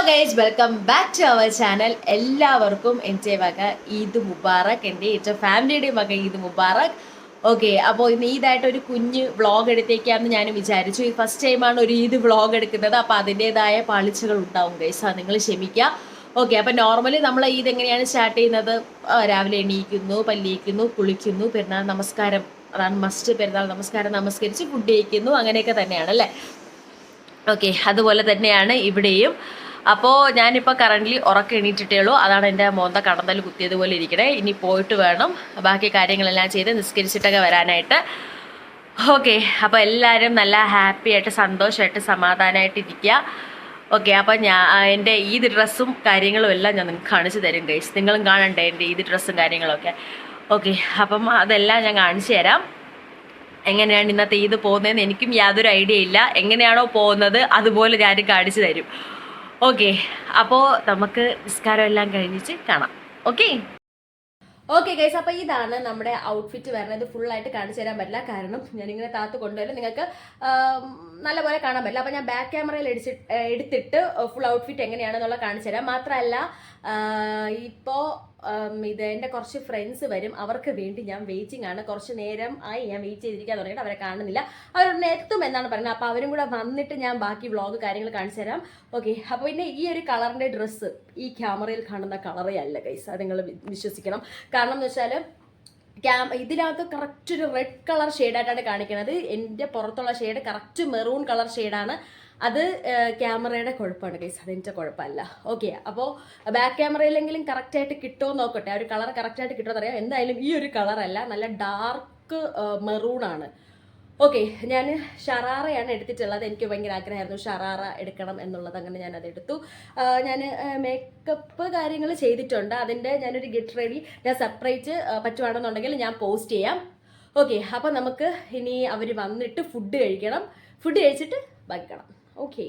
Guys welcome back to our channel. എല്ലാവർക്കും എൻ്റെ വക ഈദ് മുബാറക്, എൻ്റെ ഏറ്റവും ഫാമിലിയുടെയും വക ഈദ് മുബാറക്. ഓക്കെ, അപ്പോൾ ഇന്ന് ഈദായിട്ട് ഒരു കുഞ്ഞ് വ്ളോഗ് എടുത്തേക്കാമെന്ന് ഞാൻ വിചാരിച്ചു. ഈ ഫസ്റ്റ് ടൈമാണ് ഒരു ഈദ് വ്ളോഗ് എടുക്കുന്നത്, അപ്പോൾ അതിൻ്റെതായ പാളിച്ചകൾ ഉണ്ടാവും ഗൈസ്, അത് നിങ്ങൾ ക്ഷമിക്കുക. ഓക്കെ, അപ്പം നോർമലി നമ്മൾ ഈദ് എങ്ങനെയാണ് സ്റ്റാർട്ട് ചെയ്യുന്നത്? രാവിലെ എണീക്കുന്നു, പല്ലിയിക്കുന്നു, കുളിക്കുന്നു, പെരുന്നാൾ നമസ്കാരം, അതാണ് മസ്റ്റ്. പെരുന്നാൾ നമസ്കാരം നമസ്കരിച്ച് ഫുഡ് കഴിക്കുന്നു, അങ്ങനെയൊക്കെ തന്നെയാണ് അല്ലേ? ഓക്കെ, അതുപോലെ തന്നെയാണ് ഇവിടെയും. അപ്പോൾ ഞാനിപ്പോൾ കറൻ്റ്ലി ഉറക്കം എണീറ്റിട്ടേ ഉള്ളൂ. അതാണ് എൻ്റെ മോന്ത കടന്നൽ കുത്തിയതുപോലെ ഇരിക്കണേ. ഇനി പോയിട്ട് വേണം ബാക്കി കാര്യങ്ങളെല്ലാം ചെയ്ത് നിസ്കരിച്ചിട്ടൊക്കെ വരാനായിട്ട്. ഓക്കെ, അപ്പോൾ എല്ലാവരും നല്ല ഹാപ്പി ആയിട്ട് സന്തോഷമായിട്ട് സമാധാനമായിട്ട് ഇരിക്കുക. ഓക്കെ, അപ്പോൾ എൻ്റെ ഈദ് ഡ്രസ്സും കാര്യങ്ങളും എല്ലാം ഞാൻ നിങ്ങൾക്ക് കാണിച്ചു തരും ഗൈസ്. നിങ്ങളും കാണണ്ടേ എൻ്റെ ഈദ് ഡ്രസ്സും കാര്യങ്ങളൊക്കെ? ഓക്കെ, അപ്പം അതെല്ലാം ഞാൻ കാണിച്ചു തരാം. എങ്ങനെയാണ് ഇന്നത്തെ ഈദ് പോകുന്നതെന്ന് എനിക്കും യാതൊരു ഐഡിയ ഇല്ല. എങ്ങനെയാണോ പോകുന്നത് അതുപോലെ ഞാൻ കാണിച്ചു തരും. ഓക്കെ, അപ്പോൾ നമുക്ക് നിസ്കാരം എല്ലാം കഴിഞ്ഞിട്ട് കാണാം. ഓക്കെ ഗൈസ്, അപ്പോൾ ഇതാണ് നമ്മുടെ ഔട്ട്ഫിറ്റ് വരുന്നത്. ഫുള്ളായിട്ട് കാണിച്ചു തരാൻ പറ്റില്ല, കാരണം ഞാനിങ്ങനെ താത്ത് കൊണ്ടുവരും, നിങ്ങൾക്ക് നല്ലപോലെ കാണാൻ പറ്റില്ല. അപ്പോൾ ഞാൻ ബാക്ക് ക്യാമറയിൽ എടുത്തിട്ട് ഫുൾ ഔട്ട്ഫിറ്റ് എങ്ങനെയാണെന്നുള്ള കാണിച്ചു തരാം. മാത്രമല്ല ഇപ്പോൾ ഇത് എൻ്റെ കുറച്ച് ഫ്രണ്ട്സ് വരും, അവർക്ക് വേണ്ടി ഞാൻ വെയിറ്റിംഗ് ആണ്. കുറച്ച് നേരം ആയി ഞാൻ വെയിറ്റ് ചെയ്തിരിക്കാൻ തുടങ്ങിയിട്ട് അവരെ കാണുന്നില്ല. അവരൊന്ന് എത്തും എന്നാണ് പറയുന്നത്. അപ്പോൾ അവരും കൂടെ വന്നിട്ട് ഞാൻ ബാക്കി വ്ളോഗ് കാര്യങ്ങൾ കാണിച്ചു തരാം. ഓക്കെ, അപ്പോൾ പിന്നെ ഈ ഒരു കളറിൻ്റെ ഡ്രസ്സ് ഈ ക്യാമറയിൽ കാണുന്ന കളറേ അല്ല ഗൈസ്, അത് നിങ്ങൾ വിശ്വസിക്കണം. കാരണം എന്ന് വെച്ചാൽ ഇതിനകത്ത് കറക്റ്റ് ഒരു റെഡ് കളർ ഷെയ്ഡായിട്ടാണ് കാണിക്കുന്നത്. എൻ്റെ പുറത്തുള്ള ഷെയ്ഡ് കറക്റ്റ് മെറൂൺ കളർ ഷെയ്ഡാണ്. അത് ക്യാമറയുടെ കുഴപ്പമാണ് ഗൈസ്, അതെൻ്റെ കുഴപ്പമല്ല. ഓക്കെ, അപ്പോൾ ബാക്ക് ക്യാമറയിലെങ്കിലും കറക്റ്റായിട്ട് കിട്ടുമോ നോക്കട്ടെ, ആ ഒരു കളർ കറക്റ്റായിട്ട് കിട്ടുമെന്ന് അറിയാം. എന്തായാലും ഈ ഒരു കളറല്ല, നല്ല ഡാർക്ക് മെറൂണാണ്. ഓക്കെ, ഞാൻ ഷറാറയാണ് എടുത്തിട്ടുള്ളത്. എനിക്ക് ഭയങ്കര ആഗ്രഹമായിരുന്നു ഷറാറ എടുക്കണം എന്നുള്ളത്, അങ്ങനെ ഞാനത് എടുത്തു. ഞാൻ മേക്കപ്പ് കാര്യങ്ങൾ ചെയ്തിട്ടുണ്ട്, അതിൻ്റെ ഞാനൊരു ഗെറ്റ് റെഡി ഞാൻ സെപ്പറേറ്റ് പറ്റുവാണെന്നുണ്ടെങ്കിൽ ഞാൻ പോസ്റ്റ് ചെയ്യാം. ഓക്കെ, അപ്പോൾ നമുക്ക് ഇനി അവർ വന്നിട്ട് ഫുഡ് കഴിക്കണം. ഫുഡ് കഴിച്ചിട്ട് ബാക്കിക്കണം. ഓക്കെ,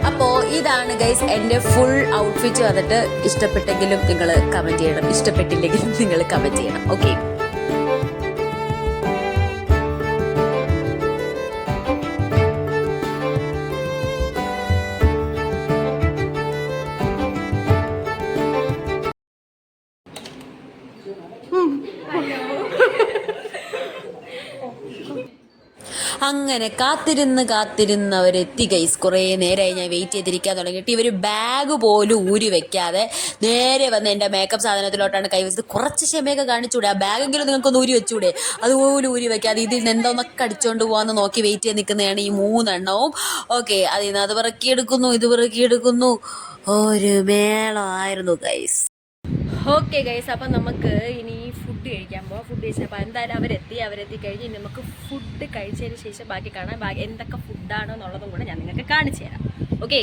അപ്പോൾ ഇതാണ് ഗൈസ് എൻ്റെ ഫുൾ ഔട്ട്ഫിറ്റ് വന്നിട്ട്. ഇഷ്ടപ്പെട്ടെങ്കിലും നിങ്ങൾ കമൻറ്റ് ചെയ്യണം, ഇഷ്ടപ്പെട്ടില്ലെങ്കിലും നിങ്ങൾ കമൻറ്റ് ചെയ്യണം. ഓക്കെ, അങ്ങനെ കാത്തിരുന്നവരെത്തി ഗൈസ്. കുറേ നേരമായി ഞാൻ വെയിറ്റ് ചെയ്തിരിക്കാൻ തുടങ്ങിയിട്ട്. ഇവർ ബാഗ് പോലും ഊരി വെക്കാതെ നേരെ വന്ന് എൻ്റെ മേക്കപ്പ് സാധനത്തിലോട്ടാണ് കൈവച്ചത്. കുറച്ച് ക്ഷമയൊക്കെ കാണിച്ചൂടെ? ആ ബാഗെങ്കിലും നിങ്ങൾക്കൊന്ന് ഊരി വെച്ചൂടെ? അതുപോലും ഊരി വെക്കാതെ ഇതിൽ നിന്ന് എന്തോന്നൊക്കെ അടിച്ചുകൊണ്ട് പോകാമെന്ന് നോക്കി വെയിറ്റ് ചെയ്ത് നിൽക്കുന്നതാണ് ഈ 3 എണ്ണവും. ഓക്കെ, അതിൽ നിന്ന് അത് പിറക്കിയെടുക്കുന്നു, ഇത് പിറക്കിയെടുക്കുന്നു. ഒരു മേളമായിരുന്നു ഗൈസ്. ഓക്കെ ഗൈസ്, അപ്പം നമുക്ക് ഇനി ഫുഡ് കഴിക്കാൻ പോവാം. ഫുഡ് കഴിച്ചപ്പോൾ എന്തായാലും അവരെത്തി കഴിഞ്ഞ് നമുക്ക് ഫുഡ് കഴിച്ചതിന് ശേഷം ബാക്കി കാണാം. എന്തൊക്കെ ഫുഡാണ് എന്നുള്ളതും കൂടെ ഞാൻ നിങ്ങൾക്ക് കാണിച്ചു തരാം. ഓക്കെ,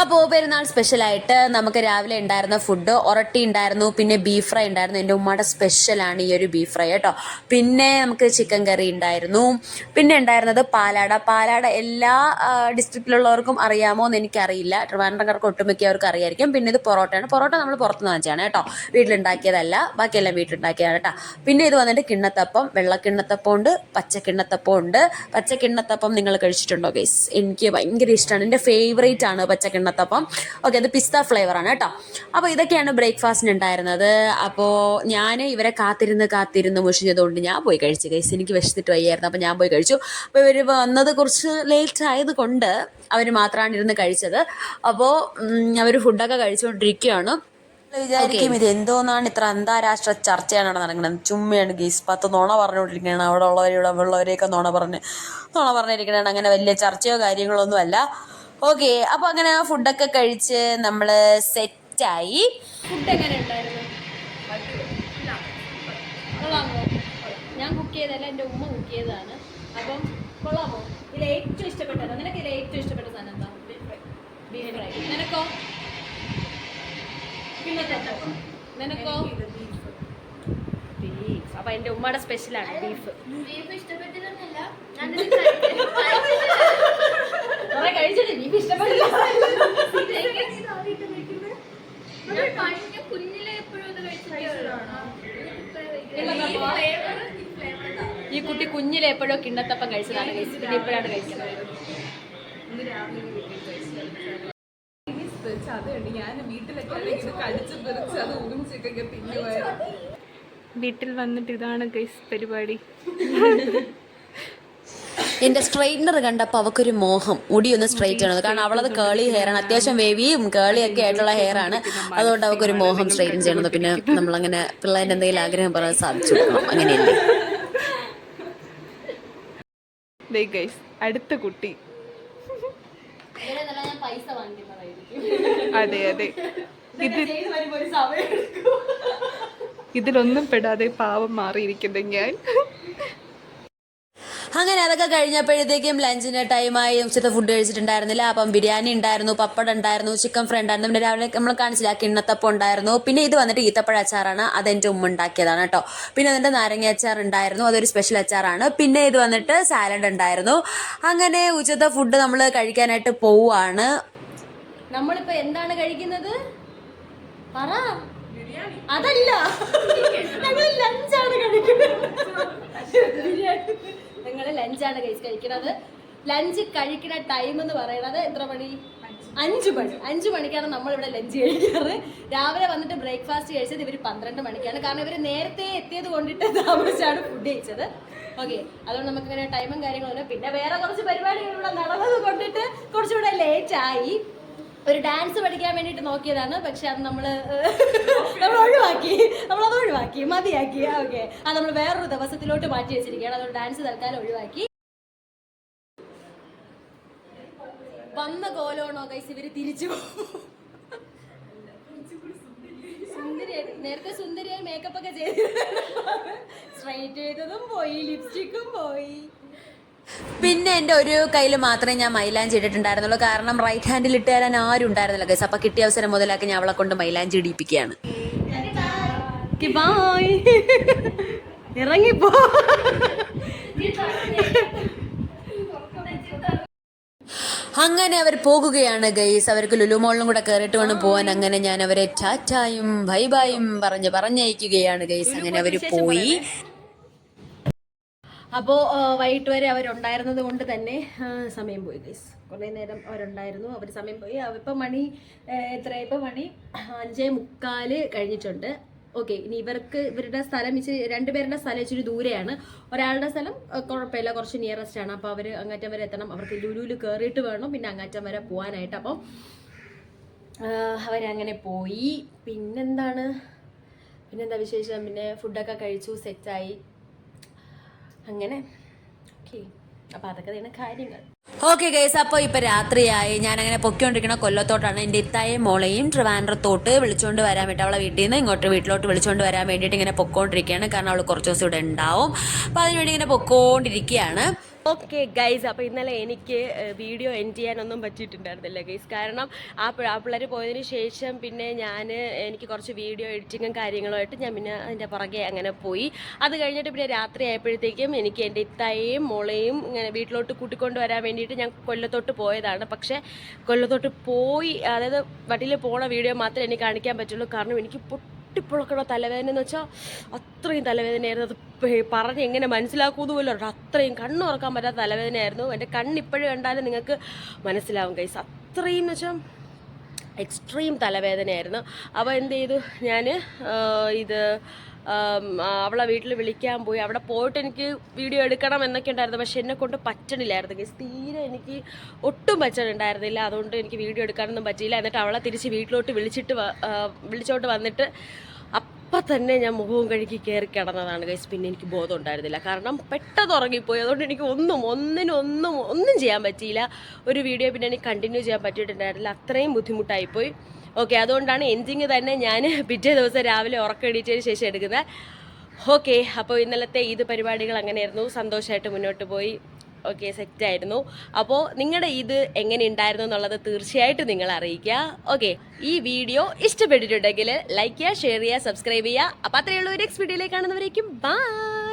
അപ്പോൾ പെരുന്നാൾ സ്പെഷ്യലായിട്ട് നമുക്ക് രാവിലെ ഉണ്ടായിരുന്ന ഫുഡ് ഒറട്ടി ഉണ്ടായിരുന്നു, പിന്നെ ബീഫ് ഫ്രൈ ഉണ്ടായിരുന്നു. എൻ്റെ ഉമ്മയുടെ സ്പെഷ്യലാണ് ഈ ഒരു ബീഫ് ഫ്രൈ കേട്ടോ. പിന്നെ നമുക്ക് ചിക്കൻ കറി ഉണ്ടായിരുന്നു. പിന്നെ ഉണ്ടായിരുന്നത് പാലാട. എല്ലാ ഡിസ്ട്രിക്റ്റിലുള്ളവർക്കും അറിയാമോ എന്ന് എനിക്കറിയില്ല, ട്രിവാൻഡ്രംകാർക്ക് ഒട്ടുമിക്കവർക്ക് അറിയായിരിക്കും. പിന്നെ ഇത് പൊറോട്ടയാണ്. പൊറോട്ട നമ്മൾ പുറത്തുനിന്ന് വാങ്ങിച്ചാണ് കേട്ടോ, വീട്ടിലുണ്ടാക്കിയതല്ല, ബാക്കിയെല്ലാം വീട്ടിലുണ്ടാക്കിയതാണ് കേട്ടോ. പിന്നെ ഇത് വന്നിട്ട് കിണ്ണത്തപ്പം, വെള്ളക്കിണ്ണത്തപ്പം ഉണ്ട്, പച്ചക്കിണ്ണത്തപ്പം ഉണ്ട്. പച്ചക്കിണ്ണത്തപ്പം നിങ്ങൾ കഴിച്ചിട്ടുണ്ടോ ഗൈസ്? എനിക്ക് ഭയങ്കര ഇഷ്ടമാണ്, എൻ്റെ ഫേവറേറ്റ് ആണ് പച്ചക്കിണ്ണത്തപ്പം. ഓക്കെ, അത് പിസ്ത ഫ്ലേവറാണ് കേട്ടോ. അപ്പോൾ ഇതൊക്കെയാണ് ബ്രേക്ക്ഫാസ്റ്റിന് ഉണ്ടായിരുന്നത്. അപ്പോൾ ഞാൻ ഇവരെ കാത്തിരുന്ന് മുഷിഞ്ഞതുകൊണ്ട് ഞാൻ പോയി കഴിച്ചു ഗൈസ്. എനിക്ക് വിശന്നിട്ട് വയ്യായിരുന്നു, അപ്പോൾ ഞാൻ പോയി കഴിച്ചു. അപ്പോൾ ഇവർ വന്നത് കുറച്ച് ലേറ്റ് ആയതുകൊണ്ട് അവർ മാത്രമാണ് ഇരുന്ന് കഴിച്ചത്. അപ്പോൾ അവർ ഫുഡൊക്കെ കഴിച്ചുകൊണ്ടിരിക്കുകയാണ്. വിചാരിക്കും ഇത് എന്തോന്നാണ് ഇത്ര അന്താരാഷ്ട്ര ചർച്ചയാണ് നടക്കുന്നത്, ചുമ്മയാണ് ഗീസ്. 10 നുണ പറഞ്ഞുകൊണ്ടിരിക്കുകയാണ് അവിടെ ഉള്ളവരെയൊക്കെ നുണ പറഞ്ഞിരിക്കുകയാണ്. അങ്ങനെ വലിയ ചർച്ചയോ കാര്യങ്ങളൊന്നും അല്ല. ഓക്കെ, അപ്പോൾ അങ്ങനെ ഫുഡൊക്കെ കഴിച്ച് നമ്മൾ സെറ്റായി. ഫുഡ് എങ്ങനെ ഉണ്ടായിരുന്നു? കൊള്ളാമോ? ഞാൻ കുക്ക് ചെയ്തല്ല, എൻ്റെ ഉമ്മ കുക്ക് ചെയ്തതാണ്. അപ്പം കൊള്ളാമോ? ഇതിൽ ഏറ്റവും ഇഷ്ടപ്പെട്ടത്, നിനക്ക് ഇതിൽ ഏറ്റവും ഇഷ്ടപ്പെട്ട സാധനം എന്താ? Beef fry. നിനക്കോ? നിനക്കോ? ബീഫ്. അപ്പൊ എന്റെ ഉമ്മയുടെ സ്പെഷ്യലാണ് ബീഫ്. കഴിച്ചിട്ട് ബീഫ് ഇഷ്ടപ്പെട്ടില്ല. ഈ കുട്ടി കുഞ്ഞിലെ എപ്പോഴോ കിണ്ണത്തപ്പം കഴിച്ചതാണ്, പിന്നെ ഇപ്പോഴാണ് കഴിക്കുന്നത്. വീട്ടിൽ വന്നിട്ട് ഇതാണ് ഗൈസ് പരിപാടി. എന്റെ സ്ട്രെയിറ്റ്നർ കണ്ടപ്പോൾ അവക്കൊരു മോഹം മുടി ഒന്ന് സ്ട്രെയിറ്റ് ആണ്. കാരണം അവളത് കേളി ഹെയർ ആണ്, അത്യാവശ്യം വേവിയും കേളിയൊക്കെ ആയിട്ടുള്ള ഹെയർ ആണ്. അതുകൊണ്ട് അവക്കൊരു മോഹം സ്ട്രെയിറ്റൻ ചെയ്യണം. പിന്നെ നമ്മളങ്ങനെ പിള്ളേരുടെ എന്തെങ്കിലും ആഗ്രഹം പറയാൻ സാധിച്ചു കൊടുക്കണം. അങ്ങനെയല്ലേ ഗൈസ് അടുത്ത കുട്ടി. അതെ അതെ, ഇതിലൊന്നും പെടാതെ പാവം മാറിയിരിക്കുന്നത് ഞാൻ. അങ്ങനെ അതൊക്കെ കഴിഞ്ഞപ്പോഴത്തേക്കും ലഞ്ചിന്റെ ടൈമായി. ഉച്ചത്തെ ഫുഡ് കഴിച്ചിട്ടുണ്ടായിരുന്നില്ല. അപ്പം ബിരിയാണി ഉണ്ടായിരുന്നു, പപ്പടം ഉണ്ടായിരുന്നു, ചിക്കൻ ഫ്രൈ ഉണ്ടായിരുന്നു. പിന്നെ രാവിലെ നമ്മൾ കാണിച്ചില്ല കിണ്ണത്തപ്പം ഉണ്ടായിരുന്നു. പിന്നെ ഇത് വന്നിട്ട് ഈത്തപ്പഴ അച്ചാറാണ്, അതെന്റെ ഉമ്മ ഉണ്ടാക്കിയതാണ് കേട്ടോ. പിന്നെ അതിന്റെ നാരങ്ങ അച്ചാർ ഉണ്ടായിരുന്നു, അതൊരു സ്പെഷ്യൽ അച്ചാറാണ്. പിന്നെ ഇത് വന്നിട്ട് സാലഡ് ഉണ്ടായിരുന്നു. അങ്ങനെ ഉച്ചത്തെ ഫുഡ് നമ്മൾ കഴിക്കാനായിട്ട് പോവാണ്. നമ്മളിപ്പോ എന്താണ് കഴിക്കുന്നത് പറ? അതല്ല, ഞങ്ങൾ ലഞ്ചാണ് ലഞ്ചാണ് കഴിക്കുന്നത്. ലഞ്ച് കഴിക്കുന്ന ടൈം എന്ന് പറയുന്നത് എത്ര മണി? 5 മണി. 5 മണിക്കാണ് നമ്മളിവിടെ ലഞ്ച് കഴിക്കാറ്. രാവിലെ വന്നിട്ട് ബ്രേക്ക്ഫാസ്റ്റ് കഴിച്ചത് ഇവർ 12 മണിക്കാണ്. കാരണം ഇവർ നേരത്തെ എത്തിയത് കൊണ്ടിട്ട് താമസിച്ചാണ് ഫുഡ് കഴിച്ചത്. ഓക്കെ, അതുകൊണ്ട് നമുക്കിങ്ങനെ ടൈമും കാര്യങ്ങളൊന്നും. പിന്നെ വേറെ കുറച്ച് പരിപാടികൾ ഇവിടെ നടന്നത് കൊണ്ടിട്ട് കുറച്ചുകൂടെ ലേറ്റ് ആയി. ഒരു ഡാൻസ് പഠിക്കാൻ വേണ്ടിയിട്ട് നോക്കിയതാണ്, പക്ഷെ അത് നമ്മൾ ഒഴിവാക്കി മതിയാക്കി. ഓക്കെ, അത് നമ്മൾ വേറൊരു ദിവസത്തിലോട്ട് മാറ്റി വെച്ചിരിക്കുകയാണ്. അതുകൊണ്ട് ഡാൻസ് തൽക്കാലം ഒഴിവാക്കി. വന്ന കോലോണോ ഗൈസ്, ഇവര് തിരിച്ചു സുന്ദരിയായി. നേരത്തെ സുന്ദരിയായി മേക്കപ്പ് ഒക്കെ ചെയ്ത് സ്ട്രൈറ്റ് ചെയ്തതും പോയി, ലിപ്സ്റ്റിക്കും പോയി. പിന്നെ എൻ്റെ ഒരു കയ്യിൽ മാത്രമേ ഞാൻ മൈലാഞ്ചി ഇട്ടിട്ടുണ്ടായിരുന്നുള്ളൂ. കാരണം റൈറ്റ് ഹാൻഡിൽ ഇട്ട് തരാൻ ആരും ഉണ്ടായിരുന്നില്ല ഗൈസ്. അപ്പം കിട്ടിയ അവസരം മുതലാക്കി ഞാൻ അവളെ കൊണ്ട് മൈലാഞ്ചി ഇടിപ്പിക്കുകയാണ്. ഇറങ്ങിപ്പോ. അങ്ങനെ അവർ പോകുകയാണ് ഗൈസ്. അവർക്ക് ലുലുമോളിലും കൂടെ കയറിയിട്ട് വേണം പോവാൻ. അങ്ങനെ ഞാൻ അവരെ ടാറ്റായും ബൈ ബൈയും പറഞ്ഞയക്കുകയാണ് ഗൈസ്. അങ്ങനെ അവർ പോയി. അപ്പോൾ വൈകിട്ട് വരെ അവരുണ്ടായിരുന്നത് കൊണ്ട് തന്നെ സമയം പോയി ഗൈസ്. കുറേ നേരം അവരുണ്ടായിരുന്നു, അവർ സമയം പോയി. ഇപ്പം മണി ഇപ്പം മണി 5:45 കഴിഞ്ഞിട്ടുണ്ട്. ഓക്കെ, ഇനി ഇവരുടെ സ്ഥലം രണ്ടുപേരുടെ സ്ഥലം ഇച്ചിരി ദൂരെയാണ്. ഒരാളുടെ സ്ഥലം കുഴപ്പമില്ല, കുറച്ച് നിയറസ്റ്റ് ആണ്. അപ്പോൾ അവർ അങ്ങാറ്റം വരെ എത്തണം. അവർക്ക് ലുലുവിൽ കയറിയിട്ട് വേണം പിന്നെ അങ്ങാറ്റം വരെ പോകാനായിട്ട്. അപ്പം അവരങ്ങനെ പോയി. പിന്നെന്താ വിശേഷം? പിന്നെ ഫുഡൊക്കെ കഴിച്ചു, സെറ്റായി. അങ്ങനെ ഓക്കെ, അപ്പോൾ അതൊക്കെ തന്നെ കാര്യങ്ങൾ. ഓക്കെ ഗൈസ്, അപ്പോൾ ഇപ്പോൾ രാത്രിയായി. ഞാനങ്ങനെ പൊയ്ക്കൊണ്ടിരിക്കണ കൊല്ലത്തോട്ടാണ്. എൻ്റെ ഇത്തായെയും മോളെയും ട്രിവാൻഡ്രത്തോട്ട് വിളിച്ചുകൊണ്ട് വരാൻ വേണ്ടി, അവളെ വീട്ടിൽ നിന്ന് വീട്ടിലോട്ട് വിളിച്ചുകൊണ്ട് വരാൻ വേണ്ടിയിട്ട് ഇങ്ങനെ പൊയ്ക്കൊണ്ടിരിക്കുകയാണ്. കാരണം അവൾ കുറച്ച് ദിവസം ഇവിടെ ഉണ്ടാവും. അപ്പോൾ അതിനുവേണ്ടി ഇങ്ങനെ പൊയ്ക്കൊണ്ടിരിക്കുകയാണ്. ഓക്കെ ഗൈസ്, അപ്പോൾ ഇന്നലെ എനിക്ക് വീഡിയോ എൻഡ് ചെയ്യാനൊന്നും പറ്റിയിട്ടുണ്ടായിരുന്നില്ല ഗൈസ്. കാരണം ആ പിള്ളേർ പോയതിന് ശേഷം പിന്നെ എനിക്ക് കുറച്ച് വീഡിയോ എഡിറ്റിങ്ങും കാര്യങ്ങളുമായിട്ട് ഞാൻ പിന്നെ അതിൻ്റെ പുറകെ അങ്ങനെ പോയി. അത് കഴിഞ്ഞിട്ട് പിന്നെ രാത്രി ആയപ്പോഴത്തേക്കും എനിക്ക് എൻ്റെ ഇത്തായെയും മോളെയും ഇങ്ങനെ വീട്ടിലോട്ട് കൂട്ടിക്കൊണ്ട് വരാൻ വേണ്ടിയിട്ട് ഞാൻ കൊല്ലത്തോട്ട് പോയതാണ്. പക്ഷേ കൊല്ലത്തോട്ട് പോയി, അതായത് വണ്ടിയിൽ പോണ വീഡിയോ മാത്രമേ എനിക്ക് കാണിക്കാൻ പറ്റുള്ളൂ. കാരണം എനിക്ക് പൊട്ടിപ്പൊളക്കണ തലവേദന എന്ന് വെച്ചാൽ അത്രയും തലവേദനയായിരുന്നു. അത് പറഞ്ഞ് എങ്ങനെ മനസ്സിലാക്കുമെന്ന് പോലും അത്രയും കണ്ണുറക്കാൻ പറ്റാത്ത തലവേദനയായിരുന്നു. എൻ്റെ കണ്ണിപ്പോഴും കണ്ടാലും നിങ്ങൾക്ക് മനസ്സിലാവും ഗൈസ്. അത്രയും എന്ന് വെച്ചാൽ എക്സ്ട്രീം തലവേദനയായിരുന്നു. അപ്പോൾ എന്ത് ചെയ്തു, ഞാൻ അവളെ വീട്ടിൽ വിളിക്കാൻ പോയി. അവിടെ പോയിട്ട് എനിക്ക് വീഡിയോ എടുക്കണം എന്നൊക്കെ ഉണ്ടായിരുന്നു, പക്ഷെ എന്നെ കൊണ്ട് പറ്റണില്ലായിരുന്നു ഗൈസ്. തീരെ എനിക്ക് ഒട്ടും പറ്റണുണ്ടായിരുന്നില്ല. അതുകൊണ്ട് എനിക്ക് വീഡിയോ എടുക്കാനൊന്നും പറ്റിയില്ല. എന്നിട്ട് അവളെ തിരിച്ച് വീട്ടിലോട്ട് വിളിച്ചോട്ട് വന്നിട്ട് അപ്പം തന്നെ ഞാൻ മുഖവും കഴുകി കയറി കിടന്നതാണ് ഗൈസ്. പിന്നെ എനിക്ക് ബോധം ഉണ്ടായിരുന്നില്ല, കാരണം പെട്ടെന്ന് ഉറങ്ങിപ്പോയി. അതുകൊണ്ട് എനിക്ക് ഒന്നും ചെയ്യാൻ പറ്റിയില്ല. ഒരു വീഡിയോ പിന്നെ എനിക്ക് കണ്ടിന്യൂ ചെയ്യാൻ പറ്റിയിട്ടുണ്ടായിരുന്നില്ല, അത്രയും ബുദ്ധിമുട്ടായിപ്പോയി. ഓക്കെ, അതുകൊണ്ടാണ് എൻഡിങ് തന്നെ ഞാൻ പിറ്റേ ദിവസം രാവിലെ ഉറക്കടിച്ചതിന് ശേഷം എടുക്കുന്നത്. ഓക്കെ, അപ്പോൾ ഇന്നലത്തെ ഈദ് പരിപാടികൾ അങ്ങനെയായിരുന്നു, സന്തോഷമായിട്ട് മുന്നോട്ട് പോയി. ഓക്കെ, സെറ്റായിരുന്നു. അപ്പോൾ നിങ്ങളുടെ ഇത് എങ്ങനെ ഉണ്ടായിരുന്നു എന്നുള്ളത് തീർച്ചയായിട്ടും നിങ്ങൾ അറിയിക്കുക. ഓക്കെ, ഈ വീഡിയോ ഇഷ്ടപ്പെട്ടിട്ടുണ്ടെങ്കിൽ ലൈക്ക് ചെയ്യുക, ഷെയർ ചെയ്യുക, സബ്സ്ക്രൈബ് ചെയ്യുക. അപ്പോൾ അത്രയേ ഉള്ളൂ. നെക്സ്റ്റ് വീഡിയോയിലേക്ക് കാണുന്നവരേക്കും ബൈ.